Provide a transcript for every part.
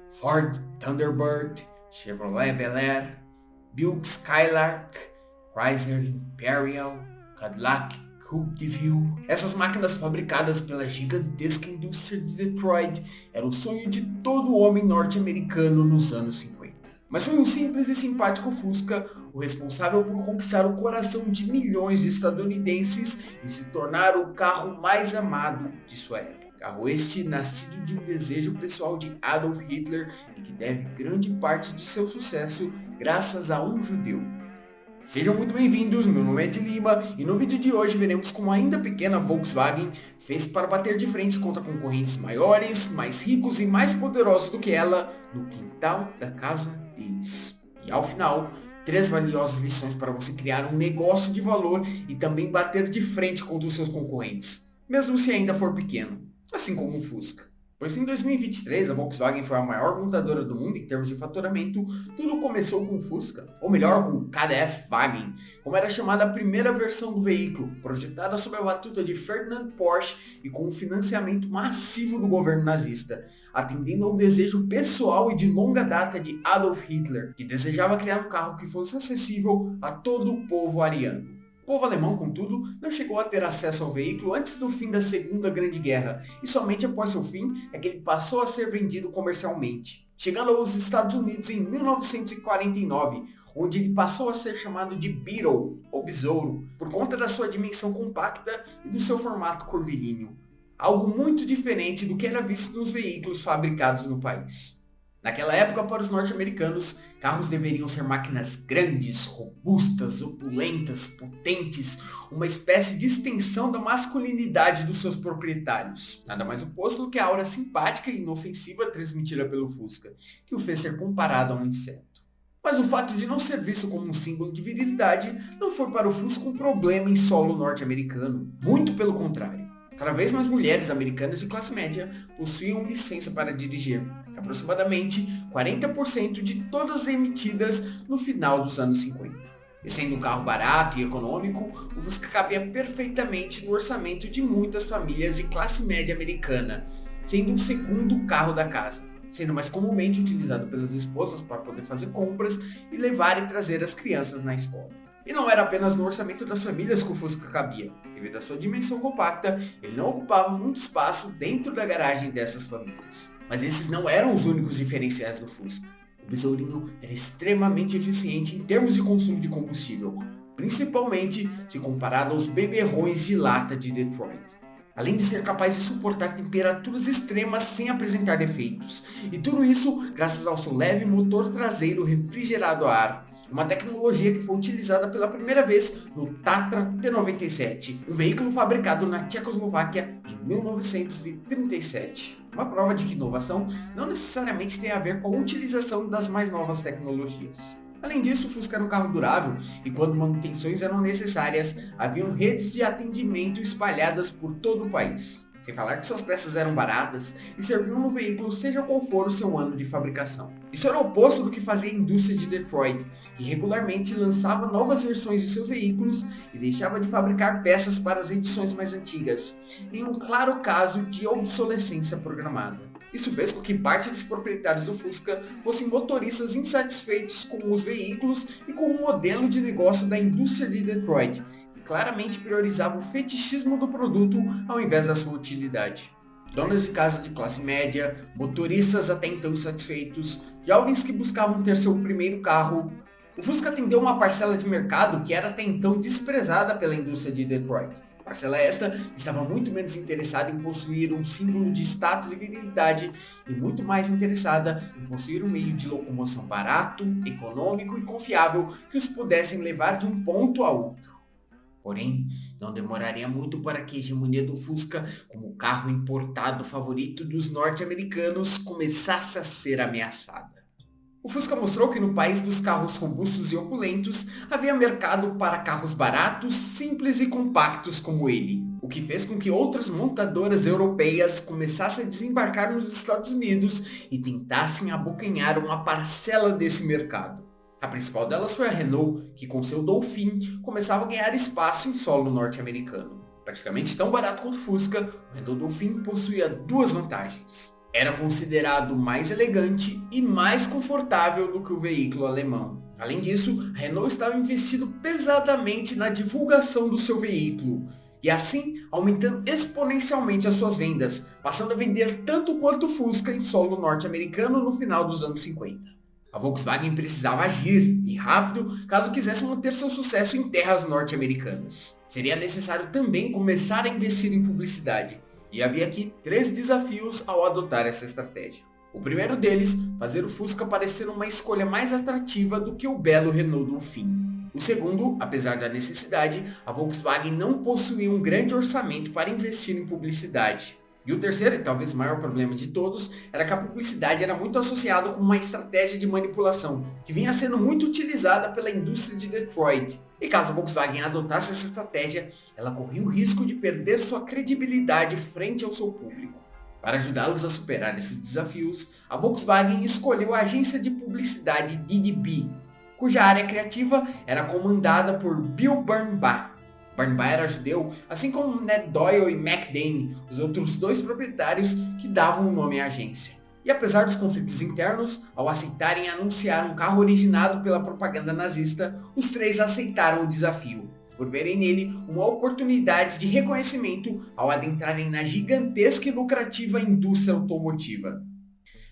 Ford Thunderbird, Chevrolet Bel Air, Buick Skylark, Chrysler Imperial, Cadillac Coupe de Ville. Essas máquinas fabricadas pela gigantesca indústria de Detroit eram o sonho de todo homem norte-americano nos anos 50. Mas foi um simples e simpático Fusca o responsável por conquistar o coração de milhões de estadunidenses e se tornar o carro mais amado de sua época. Carro este nascido de um desejo pessoal de Adolf Hitler e que deve grande parte de seu sucesso graças a um judeu. Sejam muito bem-vindos, meu nome é Ed Lima e no vídeo de hoje veremos como a ainda pequena Volkswagen fez para bater de frente contra concorrentes maiores, mais ricos e mais poderosos do que ela no quintal da casa deles. E ao final, 3 valiosas lições para você criar um negócio de valor e também bater de frente contra os seus concorrentes, mesmo se ainda for pequeno, assim como um Fusca. Pois em 2023 a Volkswagen foi a maior montadora do mundo em termos de faturamento, tudo começou com o Fusca, ou melhor, com o KDF-Wagen, como era chamada a primeira versão do veículo, projetada sob a batuta de Ferdinand Porsche e com um financiamento massivo do governo nazista, atendendo ao desejo pessoal e de longa data de Adolf Hitler, que desejava criar um carro que fosse acessível a todo o povo ariano. O povo alemão, contudo, não chegou a ter acesso ao veículo antes do fim da Segunda Grande Guerra, e somente após seu fim é que ele passou a ser vendido comercialmente, chegando aos Estados Unidos em 1949, onde ele passou a ser chamado de Beetle, ou Besouro, por conta da sua dimensão compacta e do seu formato curvilíneo, algo muito diferente do que era visto nos veículos fabricados no país. Naquela época, para os norte-americanos, carros deveriam ser máquinas grandes, robustas, opulentas, potentes, uma espécie de extensão da masculinidade dos seus proprietários. Nada mais oposto do que a aura simpática e inofensiva transmitida pelo Fusca, que o fez ser comparado a um inseto. Mas o fato de não ser visto como um símbolo de virilidade não foi para o Fusca um problema em solo norte-americano, muito pelo contrário. Cada vez mais mulheres americanas de classe média possuíam licença para dirigir, aproximadamente 40% de todas emitidas no final dos anos 50. E sendo um carro barato e econômico, o Fusca cabia perfeitamente no orçamento de muitas famílias de classe média americana, sendo um segundo carro da casa, sendo mais comumente utilizado pelas esposas para poder fazer compras e levar e trazer as crianças na escola. E não era apenas no orçamento das famílias que o Fusca cabia. Devido à sua dimensão compacta, ele não ocupava muito espaço dentro da garagem dessas famílias. Mas esses não eram os únicos diferenciais do Fusca. O besourinho era extremamente eficiente em termos de consumo de combustível, principalmente se comparado aos beberrões de lata de Detroit. Além de ser capaz de suportar temperaturas extremas sem apresentar defeitos. E tudo isso graças ao seu leve motor traseiro refrigerado a ar. Uma tecnologia que foi utilizada pela primeira vez no Tatra T97, um veículo fabricado na Tchecoslováquia em 1937. Uma prova de que inovação não necessariamente tem a ver com a utilização das mais novas tecnologias. Além disso, o Fusca era um carro durável e quando manutenções eram necessárias, haviam redes de atendimento espalhadas por todo o país. Sem falar que suas peças eram baratas e serviam no veículo seja qual for o seu ano de fabricação. Isso era o oposto do que fazia a indústria de Detroit, que regularmente lançava novas versões de seus veículos e deixava de fabricar peças para as edições mais antigas, em um claro caso de obsolescência programada. Isso fez com que parte dos proprietários do Fusca fossem motoristas insatisfeitos com os veículos e com o modelo de negócio da indústria de Detroit, que claramente priorizava o fetichismo do produto ao invés da sua utilidade. Donas de casa de classe média, motoristas até então insatisfeitos, jovens que buscavam ter seu primeiro carro, o Fusca atendeu uma parcela de mercado que era até então desprezada pela indústria de Detroit. Parcela esta que estava muito menos interessada em possuir um símbolo de status e virilidade e muito mais interessada em possuir um meio de locomoção barato, econômico e confiável que os pudessem levar de um ponto a outro. Porém, não demoraria muito para que a hegemonia do Fusca, como o carro importado favorito dos norte-americanos, começasse a ser ameaçada. O Fusca mostrou que no país dos carros robustos e opulentos, havia mercado para carros baratos, simples e compactos como ele, o que fez com que outras montadoras europeias começassem a desembarcar nos Estados Unidos e tentassem abocanhar uma parcela desse mercado. A principal delas foi a Renault, que com seu Dolphin começava a ganhar espaço em solo norte-americano. Praticamente tão barato quanto o Fusca, o Renault Dolphin possuía duas vantagens. Era considerado mais elegante e mais confortável do que o veículo alemão. Além disso, a Renault estava investindo pesadamente na divulgação do seu veículo, e assim aumentando exponencialmente as suas vendas, passando a vender tanto quanto o Fusca em solo norte-americano no final dos anos 50. A Volkswagen precisava agir, e rápido, caso quisesse manter seu sucesso em terras norte-americanas. Seria necessário também começar a investir em publicidade, e havia aqui 3 desafios ao adotar essa estratégia. O primeiro deles, fazer o Fusca parecer uma escolha mais atrativa do que o belo Renault Dauphine. O segundo, apesar da necessidade, a Volkswagen não possuía um grande orçamento para investir em publicidade. E o terceiro, e talvez o maior problema de todos, era que a publicidade era muito associada com uma estratégia de manipulação, que vinha sendo muito utilizada pela indústria de Detroit. E caso a Volkswagen adotasse essa estratégia, ela corria o risco de perder sua credibilidade frente ao seu público. Para ajudá-los a superar esses desafios, a Volkswagen escolheu a agência de publicidade DDB, cuja área criativa era comandada por Bill Bernbach. Bernbach era judeu, assim como Ned Doyle e Mac Dane, os outros 2 proprietários que davam o nome à agência. E apesar dos conflitos internos, ao aceitarem anunciar um carro originado pela propaganda nazista, os 3 aceitaram o desafio, por verem nele uma oportunidade de reconhecimento ao adentrarem na gigantesca e lucrativa indústria automotiva.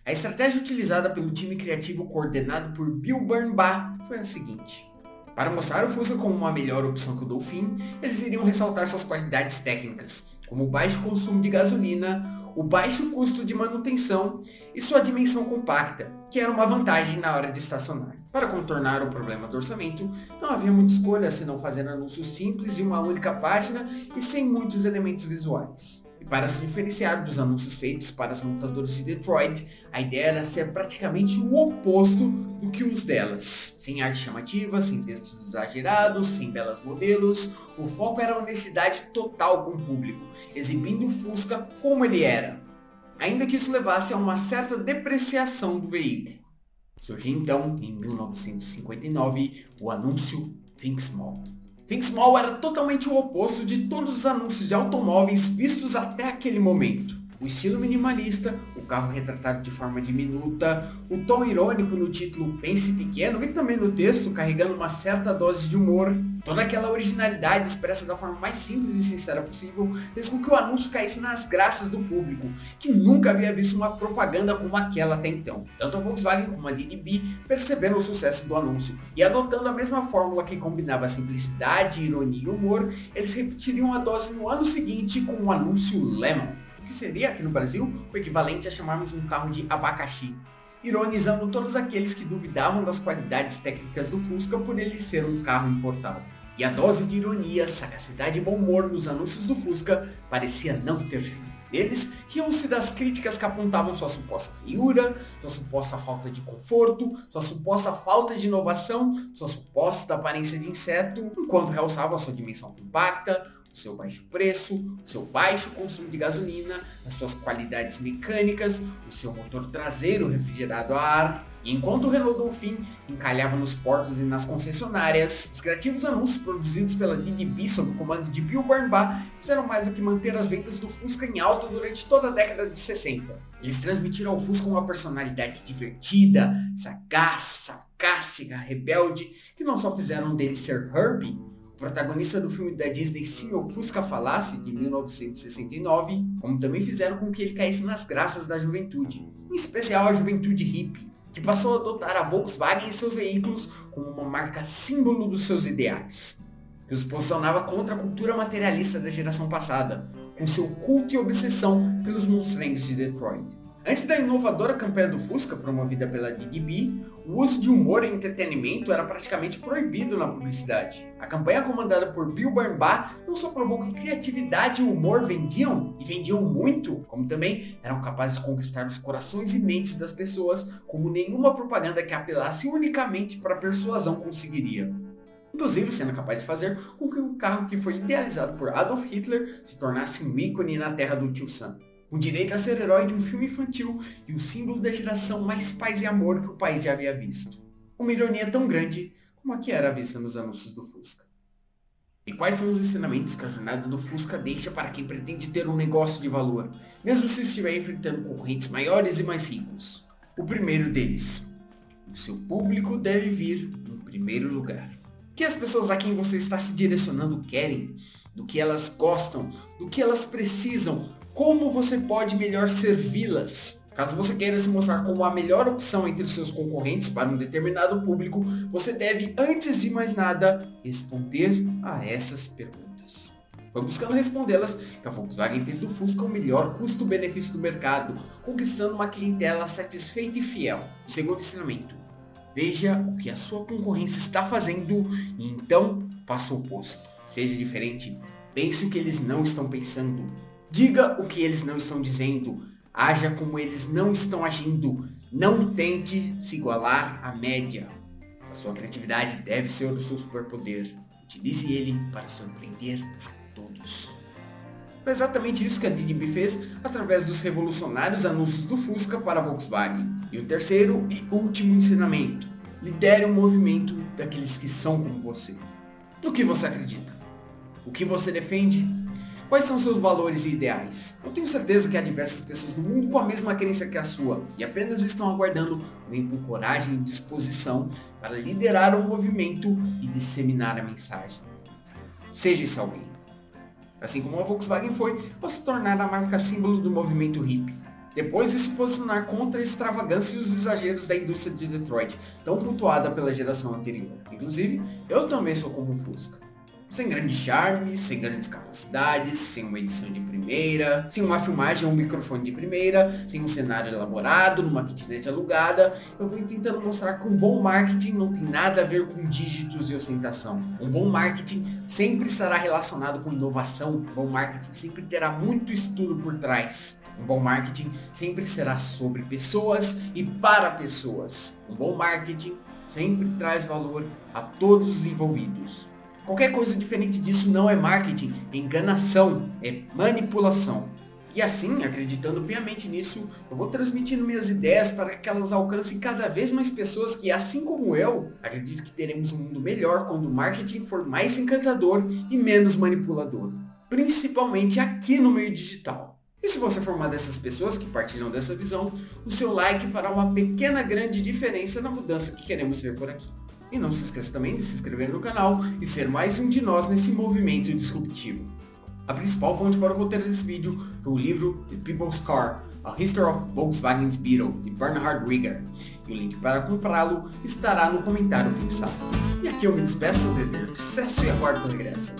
A estratégia utilizada pelo time criativo coordenado por Bill Bernbach foi a seguinte. Para mostrar o Fusca como uma melhor opção que o Dauphine, eles iriam ressaltar suas qualidades técnicas, como o baixo consumo de gasolina, o baixo custo de manutenção e sua dimensão compacta, que era uma vantagem na hora de estacionar. Para contornar o problema do orçamento, não havia muita escolha senão fazer anúncios simples de uma única página e sem muitos elementos visuais. E para se diferenciar dos anúncios feitos para as montadoras de Detroit, a ideia era ser praticamente o oposto do que os delas. Sem arte chamativa, sem textos exagerados, sem belos modelos, o foco era a honestidade total com o público, exibindo o Fusca como ele era, ainda que isso levasse a uma certa depreciação do veículo. Surgiu então, em 1959, o anúncio Think Small. Think Small era totalmente o oposto de todos os anúncios de automóveis vistos até aquele momento. O estilo minimalista, o carro retratado de forma diminuta, o tom irônico no título Pense Pequeno e também no texto carregando uma certa dose de humor, toda aquela originalidade expressa da forma mais simples e sincera possível fez com que o anúncio caísse nas graças do público, que nunca havia visto uma propaganda como aquela até então. Tanto a Volkswagen como a DDB perceberam o sucesso do anúncio e adotando a mesma fórmula que combinava simplicidade, ironia e humor, eles repetiriam a dose no ano seguinte com o anúncio Lemon, que seria aqui no Brasil o equivalente a chamarmos um carro de abacaxi, ironizando todos aqueles que duvidavam das qualidades técnicas do Fusca por ele ser um carro importado. E a dose de ironia, sagacidade e bom humor nos anúncios do Fusca parecia não ter fim. Eles riam-se das críticas que apontavam sua suposta feiura, sua suposta falta de conforto, sua suposta falta de inovação, sua suposta aparência de inseto, enquanto realçavam a sua dimensão compacta, o seu baixo preço, o seu baixo consumo de gasolina, as suas qualidades mecânicas, o seu motor traseiro refrigerado a ar. E enquanto o Renault Dauphine encalhava nos portos e nas concessionárias, os criativos anúncios produzidos pela DDB sob o comando de Bill Bernbach fizeram mais do que manter as vendas do Fusca em alta durante toda a década de 60. Eles transmitiram ao Fusca uma personalidade divertida, sagaz, sarcástica, rebelde, que não só fizeram dele ser Herbie, protagonista do filme da Disney Se o Fusca Falasse, de 1969, como também fizeram com que ele caísse nas graças da juventude, em especial a juventude hippie, que passou a adotar a Volkswagen e seus veículos como uma marca símbolo dos seus ideais, que os posicionava contra a cultura materialista da geração passada, com seu culto e obsessão pelos monstrengos de Detroit. Antes da inovadora campanha do Fusca, promovida pela DDB, o uso de humor e entretenimento era praticamente proibido na publicidade. A campanha comandada por Bill Bernbach não só provou que criatividade e humor vendiam, e vendiam muito, como também eram capazes de conquistar os corações e mentes das pessoas, como nenhuma propaganda que apelasse unicamente para a persuasão conseguiria. Inclusive sendo capaz de fazer com que o carro que foi idealizado por Adolf Hitler se tornasse um ícone na terra do tio Sam, com direito a ser herói de um filme infantil e o símbolo da geração mais paz e amor que o país já havia visto. Uma ironia tão grande como a que era vista nos anúncios do Fusca. E quais são os ensinamentos que a jornada do Fusca deixa para quem pretende ter um negócio de valor, mesmo se estiver enfrentando concorrentes maiores e mais ricos? O primeiro deles: o seu público deve vir em primeiro lugar. O que as pessoas a quem você está se direcionando querem, do que elas gostam, do que elas precisam, como você pode melhor servi-las. Caso você queira se mostrar como a melhor opção entre os seus concorrentes para um determinado público, você deve, antes de mais nada, responder a essas perguntas. Foi buscando respondê-las que a Volkswagen fez do Fusca o melhor custo-benefício do mercado, conquistando uma clientela satisfeita e fiel. O segundo ensinamento: veja o que a sua concorrência está fazendo e então faça o oposto. Seja diferente, pense o que eles não estão pensando, diga o que eles não estão dizendo, haja como eles não estão agindo, não tente se igualar à média. A sua criatividade deve ser o seu superpoder, utilize ele para surpreender a todos. Foi exatamente isso que a DiDi fez através dos revolucionários anúncios do Fusca para a Volkswagen. E o terceiro e último ensinamento: lidere um movimento daqueles que são como você. No que você acredita? O que você defende? Quais são seus valores e ideais? Eu tenho certeza que há diversas pessoas no mundo com a mesma crença que a sua e apenas estão aguardando alguém com coragem e disposição para liderar um movimento e disseminar a mensagem. Seja esse alguém. Assim como a Volkswagen foi, ao se tornar a marca símbolo do movimento hippie. Depois de se posicionar contra a extravagância e os exageros da indústria de Detroit, tão cultuada pela geração anterior. Inclusive, eu também sou como um Fusca. Sem grande charme, sem grandes capacidades, sem uma edição de primeira, sem uma filmagem ou um microfone de primeira, sem um cenário elaborado, numa kitnet alugada, eu vou tentando mostrar que um bom marketing não tem nada a ver com dígitos e ostentação. Um bom marketing sempre estará relacionado com inovação, um bom marketing sempre terá muito estudo por trás. Um bom marketing sempre será sobre pessoas e para pessoas. Um bom marketing sempre traz valor a todos os envolvidos. Qualquer coisa diferente disso não é marketing, é enganação, é manipulação. E assim, acreditando piamente nisso, eu vou transmitindo minhas ideias para que elas alcancem cada vez mais pessoas que, assim como eu, acredito que teremos um mundo melhor quando o marketing for mais encantador e menos manipulador. Principalmente aqui no meio digital. E se você for uma dessas pessoas que partilham dessa visão, o seu like fará uma pequena grande diferença na mudança que queremos ver por aqui. E não se esqueça também de se inscrever no canal e ser mais um de nós nesse movimento disruptivo. A principal fonte para o roteiro desse vídeo foi o livro The People's Car, A History of Volkswagen's Beetle, de Bernhard Rieger. E o link para comprá-lo estará no comentário fixado. E aqui eu me despeço, desejo sucesso e aguardo o regresso.